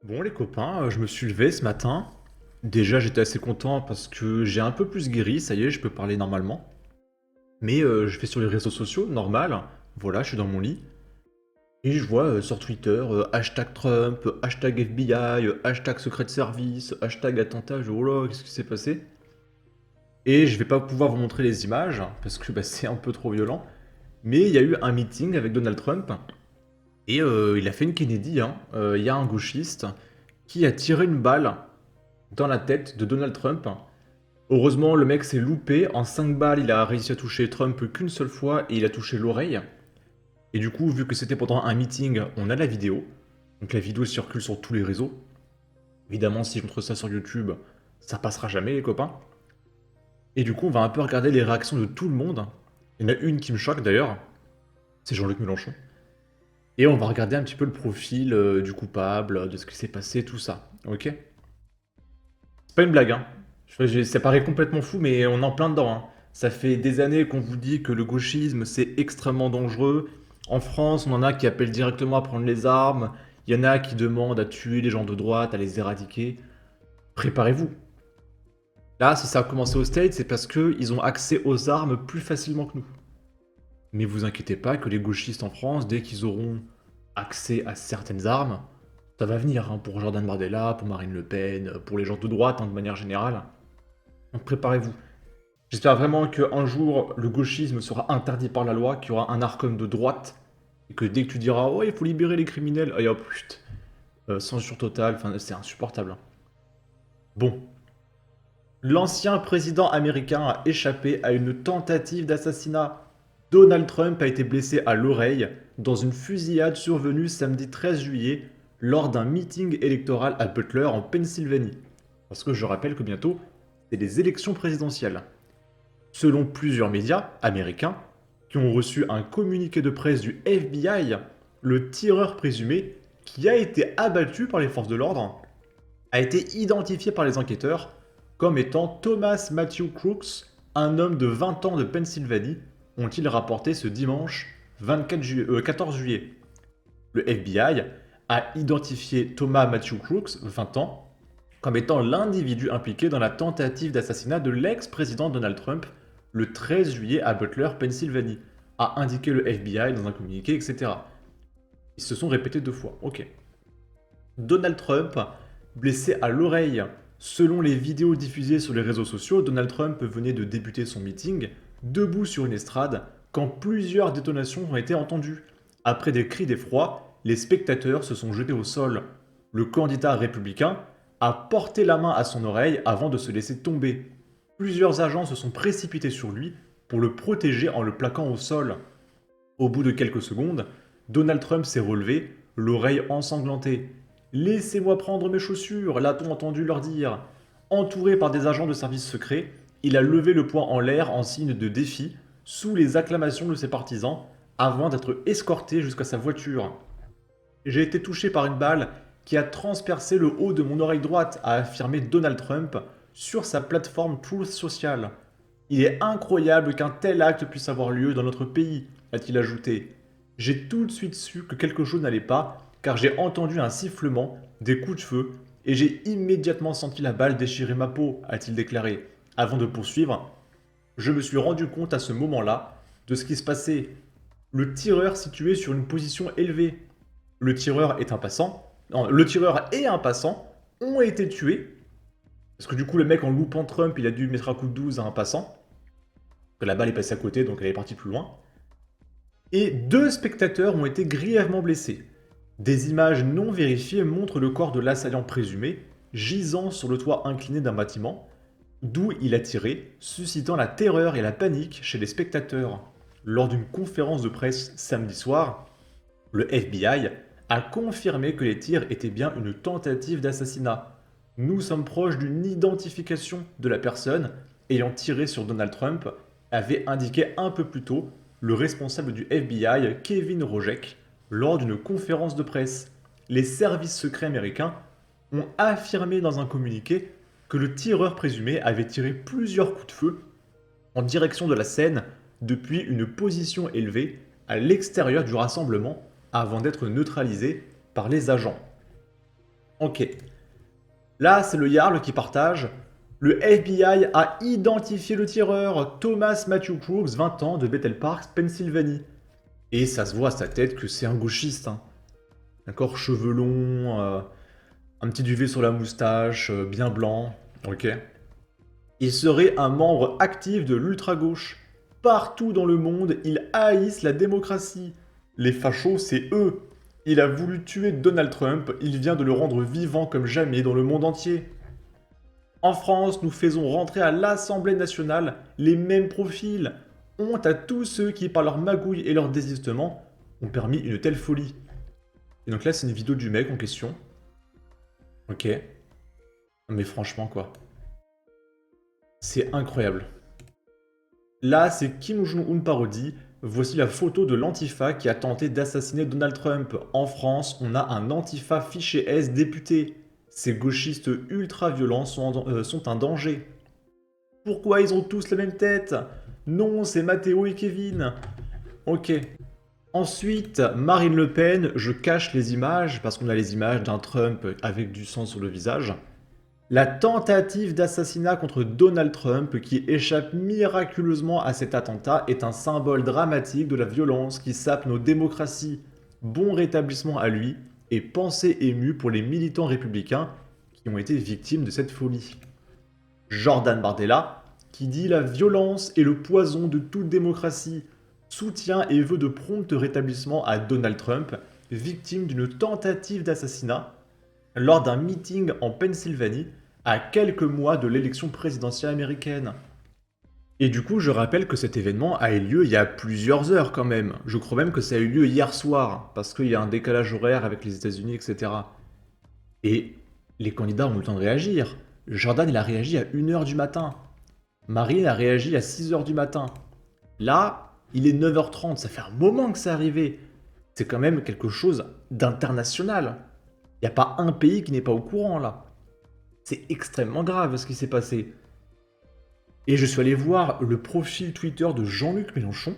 Bon les copains, je me suis levé ce matin. Déjà j'étais assez content parce que j'ai un peu plus guéri, ça y est, je peux parler normalement. Mais je vais sur les réseaux sociaux, normal. Voilà, je suis dans mon lit. Et je vois sur Twitter hashtag Trump, hashtag FBI, hashtag secret service, hashtag attentat. Oh là, qu'est-ce qui s'est passé? Et je vais pas pouvoir vous montrer les images parce que bah, c'est un peu trop violent. Mais il y a eu un meeting avec Donald Trump et il a fait une Kennedy, hein. Il y a un gauchiste qui a tiré une balle dans la tête de Donald Trump. Heureusement, le mec s'est loupé. En 5 balles, il a réussi à toucher Trump qu'une seule fois et il a touché l'oreille. Et du coup, vu que c'était pendant un meeting, on a la vidéo. Donc la vidéo circule sur tous les réseaux. Évidemment, si je montre ça sur YouTube, ça passera jamais, les copains. Et du coup, on va un peu regarder les réactions de tout le monde. Il y en a une qui me choque d'ailleurs, c'est Jean-Luc Mélenchon. Et on va regarder un petit peu le profil du coupable, de ce qui s'est passé, tout ça. Ok? C'est pas une blague, hein. Ça paraît complètement fou, mais on est en plein dedans, hein. Ça fait des années qu'on vous dit que le gauchisme, c'est extrêmement dangereux. En France, on en a qui appellent directement à prendre les armes. Il y en a qui demandent à tuer les gens de droite, à les éradiquer. Préparez-vous. Là, si ça a commencé aux States, c'est parce qu'ils ont accès aux armes plus facilement que nous. Mais vous inquiétez pas que les gauchistes en France, dès qu'ils auront accès à certaines armes, ça va venir, hein, pour Jordan Bardella, pour Marine Le Pen, pour les gens de droite, hein, de manière générale. Donc préparez-vous. J'espère vraiment qu'un jour, le gauchisme sera interdit par la loi, qu'il y aura un arcom de droite, et que dès que tu diras «Oh, il faut libérer les criminels», et hop, chut, censure totale, enfin, c'est insupportable, hein. Bon. L'ancien président américain a échappé à une tentative d'assassinat. Donald Trump a été blessé à l'oreille dans une fusillade survenue samedi 13 juillet lors d'un meeting électoral à Butler en Pennsylvanie. Parce que je rappelle que bientôt, c'est les élections présidentielles. Selon plusieurs médias américains qui ont reçu un communiqué de presse du FBI, le tireur présumé, qui a été abattu par les forces de l'ordre, a été identifié par les enquêteurs comme étant Thomas Matthew Crooks, un homme de 20 ans de Pennsylvanie, ont-ils rapporté ce dimanche 14 juillet. Le FBI a identifié Thomas Matthew Crooks, 20 ans, comme étant l'individu impliqué dans la tentative d'assassinat de l'ex-président Donald Trump le 13 juillet à Butler, Pennsylvanie, a indiqué le FBI dans un communiqué, etc. Ils se sont répétés 2 fois, ok. Donald Trump, blessé à l'oreille. Selon les vidéos diffusées sur les réseaux sociaux, Donald Trump venait de débuter son meeting, debout sur une estrade, quand plusieurs détonations ont été entendues. Après des cris d'effroi, les spectateurs se sont jetés au sol. Le candidat républicain a porté la main à son oreille avant de se laisser tomber. Plusieurs agents se sont précipités sur lui pour le protéger en le plaquant au sol. Au bout de quelques secondes, Donald Trump s'est relevé, l'oreille ensanglantée. Laissez-moi prendre mes chaussures, l'a-t-on entendu leur dire. Entouré par des agents de service secret, il a levé le poing en l'air en signe de défi, sous les acclamations de ses partisans, avant d'être escorté jusqu'à sa voiture. J'ai été touché par une balle qui a transpercé le haut de mon oreille droite, a affirmé Donald Trump sur sa plateforme Truth Social. Il est incroyable qu'un tel acte puisse avoir lieu dans notre pays, a-t-il ajouté. J'ai tout de suite su que quelque chose n'allait pas, car j'ai entendu un sifflement, des coups de feu, et j'ai immédiatement senti la balle déchirer ma peau, a-t-il déclaré. Avant de poursuivre, je me suis rendu compte à ce moment-là de ce qui se passait. Le tireur situé sur une position élevée. Le tireur est un passant. Non, le tireur et un passant ont été tués. Parce que du coup, le mec, en loupant Trump, il a dû mettre un coup de 12 à un passant. Que la balle est passée à côté, donc elle est partie plus loin. Et 2 spectateurs ont été grièvement blessés. Des images non vérifiées montrent le corps de l'assaillant présumé gisant sur le toit incliné d'un bâtiment, d'où il a tiré, suscitant la terreur et la panique chez les spectateurs. Lors d'une conférence de presse samedi soir, le FBI a confirmé que les tirs étaient bien une tentative d'assassinat. Nous sommes proches d'une identification de la personne ayant tiré sur Donald Trump, avait indiqué un peu plus tôt le responsable du FBI, Kevin Rojek, lors d'une conférence de presse. Les services secrets américains ont affirmé dans un communiqué que le tireur présumé avait tiré plusieurs coups de feu en direction de la scène depuis une position élevée à l'extérieur du rassemblement avant d'être neutralisé par les agents. Ok. Là, c'est le Jarl qui partage. Le FBI a identifié le tireur, Thomas Matthew Crooks, 20 ans, de Bethel Park, Pennsylvanie. Et ça se voit à sa tête que c'est un gauchiste. Hein. D'accord, cheveux longs, un petit duvet sur la moustache, bien blanc. Ok. Il serait un membre actif de l'ultra-gauche. Partout dans le monde, ils haïssent la démocratie. Les fachos, c'est eux. Il a voulu tuer Donald Trump, il vient de le rendre vivant comme jamais dans le monde entier. En France, nous faisons rentrer à l'Assemblée nationale les mêmes profils. Honte à tous ceux qui, par leur magouille et leur désistement, ont permis une telle folie. Et donc là, c'est une vidéo du mec en question. Ok. Mais franchement, quoi. C'est incroyable. Là, c'est Kim Jong-un parodie. Voici la photo de l'Antifa qui a tenté d'assassiner Donald Trump. En France, on a un Antifa fiché S député. Ces gauchistes ultra-violents sont un danger. Pourquoi ils ont tous la même tête? Non, c'est Mathéo et Kevin. Ok. Ensuite, Marine Le Pen, je cache les images parce qu'on a les images d'un Trump avec du sang sur le visage. La tentative d'assassinat contre Donald Trump qui échappe miraculeusement à cet attentat est un symbole dramatique de la violence qui sape nos démocraties. Bon rétablissement à lui et pensée émue pour les militants républicains qui ont été victimes de cette folie. Jordan Bardella, qui dit la violence est le poison de toute démocratie, soutient et veut de prompt rétablissement à Donald Trump, victime d'une tentative d'assassinat lors d'un meeting en Pennsylvanie à quelques mois de l'élection présidentielle américaine. Et du coup, je rappelle que cet événement a eu lieu il y a plusieurs heures quand même. Je crois même que ça a eu lieu hier soir, parce qu'il y a un décalage horaire avec les États-Unis, etc. Et les candidats ont eu le temps de réagir. Jordan, il a réagi à 1h du matin. Marine a réagi à 6h du matin. Là, il est 9h30, ça fait un moment que c'est arrivé. C'est quand même quelque chose d'international. Il n'y a pas un pays qui n'est pas au courant là. C'est extrêmement grave ce qui s'est passé. Et je suis allé voir le profil Twitter de Jean-Luc Mélenchon.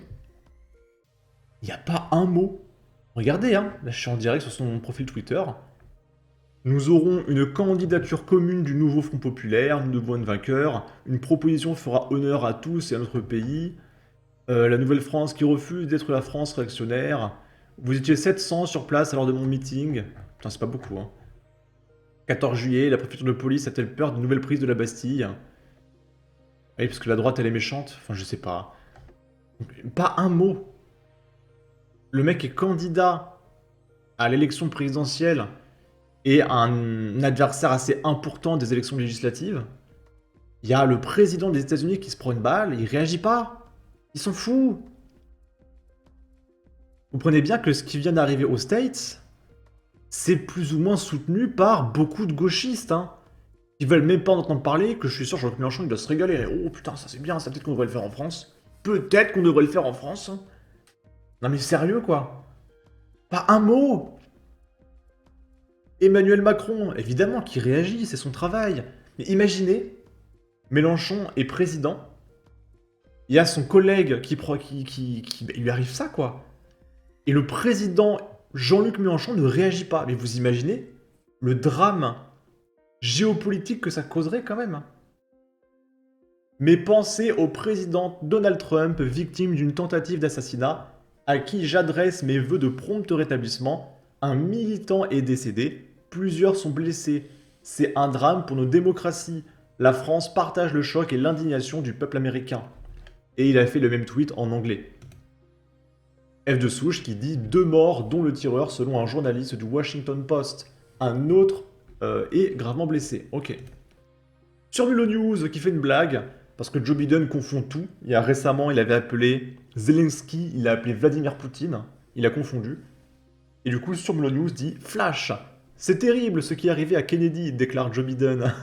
Il n'y a pas un mot. Regardez, hein, là je suis en direct sur son profil Twitter. Nous aurons une candidature commune du nouveau Front Populaire, nous devons être vainqueurs. Une proposition fera honneur à tous et à notre pays. La Nouvelle-France qui refuse d'être la France réactionnaire. Vous étiez 700 sur place lors de mon meeting. Putain, c'est pas beaucoup, hein. 14 juillet, la préfecture de police a-t-elle peur d'une nouvelle prise de la Bastille? Oui, parce que la droite, elle est méchante. Enfin, je sais pas. Pas un mot. Le mec est candidat à l'élection présidentielle et un adversaire assez important des élections législatives. Il y a le président des États-Unis qui se prend une balle, il réagit pas. Il s'en fout. Vous comprenez bien que ce qui vient d'arriver aux States, c'est plus ou moins soutenu par beaucoup de gauchistes, hein. Ils veulent même pas en entendre parler, que je suis sûr Jean-Luc Mélenchon il doit se régaler. Oh putain, ça c'est bien, ça peut-être qu'on devrait le faire en France. Peut-être qu'on devrait le faire en France. Non mais sérieux quoi. Pas un mot. Emmanuel Macron, évidemment, qui réagit, c'est son travail. Mais imaginez, Mélenchon est président, il y a son collègue il lui arrive ça quoi. Et le président Jean-Luc Mélenchon ne réagit pas. Mais vous imaginez le drame géopolitique que ça causerait quand même. Mais pensez au président Donald Trump, victime d'une tentative d'assassinat, à qui j'adresse mes vœux de prompt rétablissement. Un militant est décédé, plusieurs sont blessés. C'est un drame pour nos démocraties. La France partage le choc et l'indignation du peuple américain. Et il a fait le même tweet en anglais. F de souche qui dit 2 morts dont le tireur selon un journaliste du Washington Post. Un autre est gravement blessé. Ok. Sur Mulot News qui fait une blague, parce que Joe Biden confond tout. Récemment, il avait appelé Zelensky, il a appelé Vladimir Poutine. Il a confondu. Et du coup, sur Mulot News dit Flash, c'est terrible ce qui est arrivé à Kennedy, déclare Joe Biden.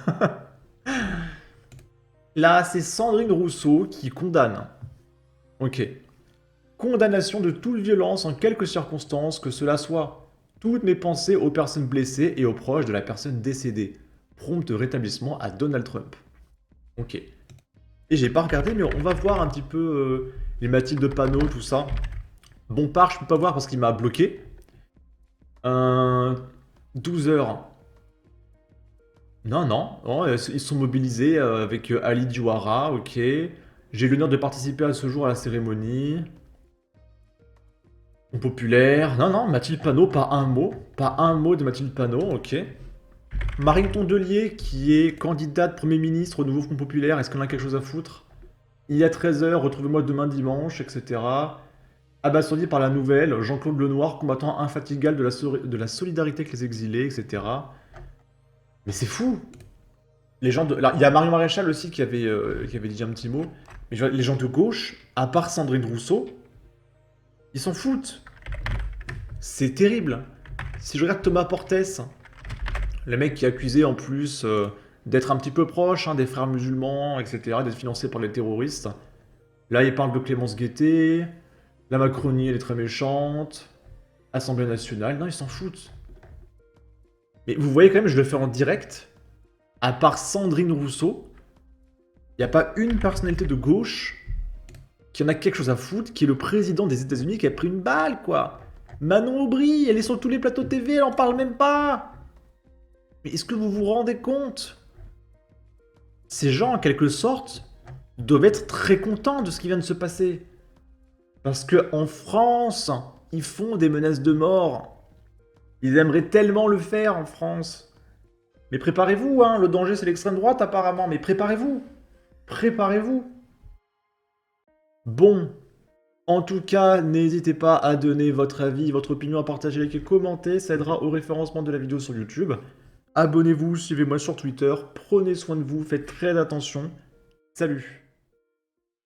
Là, c'est Sandrine Rousseau qui condamne. Ok. Condamnation de toute violence en quelques circonstances que cela soit. Toutes mes pensées aux personnes blessées et aux proches de la personne décédée. Prompt rétablissement à Donald Trump. Ok. Et j'ai pas regardé, mais on va voir un petit peu les Mathilde Panot, tout ça. Bompard, je peux pas voir parce qu'il m'a bloqué. 12 heures. Non, non, non, ils sont mobilisés, avec, Ali Diouara, OK. J'ai eu l'honneur de participer à ce jour à la cérémonie. Fonds populaire. Non, non, Mathilde Panot, pas un mot. Pas un mot de Mathilde Panot, OK. Marine Tondelier, qui est candidate Premier ministre au nouveau Front populaire, est-ce qu'elle a quelque chose à foutre? Il y a 13 h, retrouvez-moi demain dimanche, etc. Abasourdi par la nouvelle, Jean-Claude Lenoir, combattant infatigable de la solidarité avec les exilés, etc. Mais c'est fou! Les gens de... Là, il y a Marion Maréchal aussi qui avait dit un petit mot. Mais les gens de gauche, à part Sandrine Rousseau, ils s'en foutent. C'est terrible. Si je regarde Thomas Portes, le mec qui est accusé en plus d'être un petit peu proche des frères musulmans, etc., d'être financé par les terroristes. Là, il parle de Clémence Guettet, la Macronie, elle est très méchante, Assemblée nationale, non, ils s'en foutent. Mais vous voyez quand même, je le fais en direct, à part Sandrine Rousseau, il n'y a pas une personnalité de gauche qui en a quelque chose à foutre, qui est le président des États-Unis qui a pris une balle, quoi. Manon Aubry, elle est sur tous les plateaux TV, elle en parle même pas. Mais est-ce que vous vous rendez compte? Ces gens, en quelque sorte, doivent être très contents de ce qui vient de se passer. Parce qu'en France, ils font des menaces de mort. Ils aimeraient tellement le faire en France. Mais préparez-vous, le danger c'est l'extrême droite apparemment, mais préparez-vous. Préparez-vous. Bon, en tout cas, n'hésitez pas à donner votre avis, votre opinion, à partager, liker, commenter, ça aidera au référencement de la vidéo sur YouTube. Abonnez-vous, suivez-moi sur Twitter, prenez soin de vous, faites très attention. Salut!